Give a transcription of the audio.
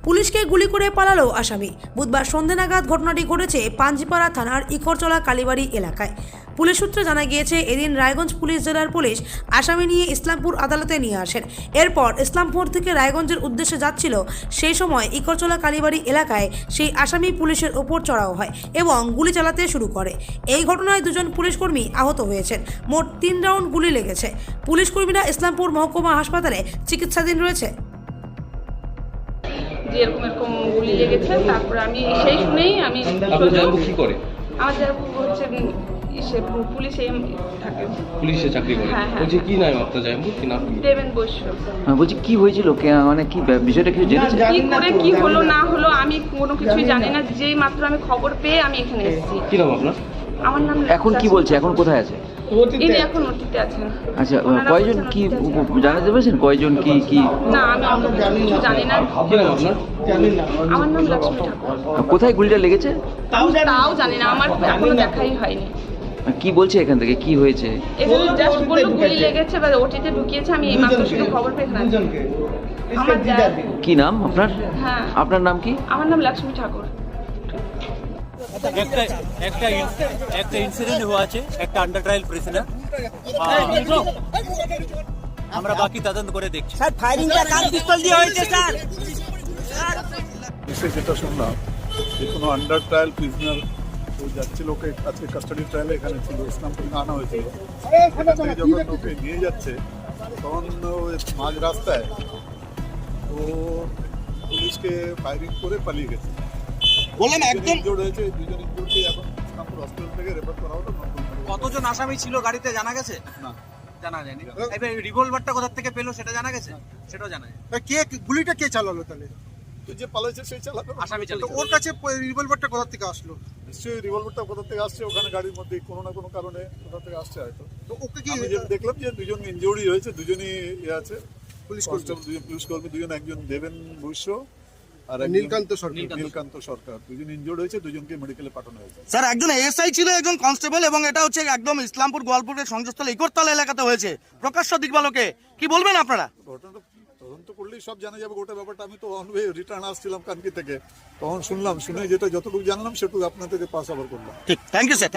পুলিশকে গুলি করে পালালো আসামি। বুধবার সন্ধ্যা নাগাদ ঘটনাটি ঘটেছে পাঞ্জিপাড়া থানার ইকরচলা কালীবাড়ি এলাকায়। পুলিশ সূত্রে জানা গিয়েছে, এদিন রায়গঞ্জ পুলিশ জেলার পুলিশ আসামি নিয়ে ইসলামপুর আদালতে নিয়ে আসেন। এরপর ইসলামপুর থেকে রায়গঞ্জের উদ্দেশ্যে যাচ্ছিল, সেই সময় ইকরচলা কালীবাড়ি এলাকায় সেই আসামি পুলিশের ওপর চড়াও হয় এবং গুলি চালাতে শুরু করে। এই ঘটনায় দুজন পুলিশকর্মী আহত হয়েছেন। মোট 3 রাউন্ড গুলি লেগেছে। পুলিশকর্মীরা ইসলামপুর মহকুমা হাসপাতালে চিকিৎসাধীন রয়েছে। যে এরকম গুলি লেগেছে, তারপরে আমি সেই শুনেই আমি কি করে আমাদের হচ্ছে পুলিশে থাকে, পুলিশে চাকরি করে। বলছি কি নাম আপনার জায়ম্বুর, কি নাম? দেবেন বৈশ্য। বলছি কি হয়েছিল, মানে কি বিষয়টা কিছু জেনেছেন? কি করে কি হলো না হলো আমি কোনো কিছুই জানি না। যেই মাত্র আমি খবর পেয়ে আমি এখানে এসেছি। কি নাম আপনার? আমার নাম এখন কি বলছে, এখন কোথায় আছে? ইনি এখন ওটিতে আছেন। আচ্ছা, কয়জন কি জানাতে পেরেছেন, কয়জন কি কি? না, আমি কিছু জানি না। কি নাম আপনার? আমার নাম লক্ষ্মী ঠাকুর। কোথায় গুলিটা লেগেছে তাও জানি না, আমার এখনো দেখাই হয়নি। কি বলছে এখান থেকে, কি হয়েছে? এখানে জাস্ট বললো গুলি লেগেছে, বা ওটিতে ঢুকিয়েছে। আমি এই মাত্র শুধু খবর পেয়ে এখানে আছি। আমার কি নাম আপনার? হ্যাঁ, আপনার নাম কি? আমার নাম লক্ষ্মী ঠাকুর। একটা ইনসিডেন্ট হওয়া আছে, একটা আন্ডার ট্রায়াল প্রিজনার। আমরা বাকি তদন্ত করে দেখছি। স্যার, ফায়ারিংটা কার পিস্তল দিয়ে হয়েছে স্যার? যেটা শুনলাম যে কোনো আন্ডার ট্রায়াল প্রিজনার যাচ্ছিল, ওকে আজকে কাস্টাডি ট্রায়ালে এখানে ছিল, ইসলামপুর আনা হয়েছিল। এখান থেকে যখন ওকে নিয়ে যাচ্ছে তখন মাঝ রাস্তায় ও পুলিশকে ফায়ারিং করে পালিয়ে গেছে। ইনজোর্ড হয়েছে, দুজন ইনজোর্ডকে এখন ইসলামপুর হসপিটাল থেকে রেফার করা হলো। কতজন আসামি ছিল গাড়িতে জানা গেছে? না, জানা যায়নি। এবার রিভলভারটা কোথা থেকে পেলো সেটা জানা গেছে? সেটাও জানা যায়। কে গুলিটা কে চালালো তাহলে? তো যে পালাইছে সেই চালাবে। আসামি তো চালিয়েছে। ওর কাছে রিভলভারটা কোথা থেকে আসলো? নিশ্চয়ই রিভলভারটা কোথা থেকে আসছে, ওখানে গাড়ির মধ্যে কোনো না কোনো কারণে কোথা থেকে আসছে হয়তো। তো ওকে কি আমি যেটা দেখলাম যে দুজন ইনজুরি হয়েছে, দুজনই আছে পুলিশ কনস্টেবল, দুজন পুলিশ কর্মী, দুজন, একজন দেবেন বৈশ্য আর একজন নীলকান্ত সরকার, দুজন ইনজুর্ড হয়েছে, দুজনকে মেডিকেলে পাঠানো হয়েছে। স্যার, একজন এএসআই ছিল, একজন কনস্টেবল, এবং এটা হচ্ছে একদম ইসলামপুর গোয়ালপুরের সংযোগস্থল ইকরতলা এলাকাতে হয়েছে। প্রকাশ্য দিকবালকে কি বলবেন আপনারা? ঘটনাটা তদন্ত করলেই সব জানা যাবে গোটা ব্যাপারটা। আমি তো অন ওয়ে রিটার্ন আসছিলাম কানকি থেকে, তখন শুনলাম, শুনে যেটা যতটুকু জানলাম সেটুকু আপনাদেরকে পাস আবার করলাম। ঠিক, থ্যাংক ইউ স্যার।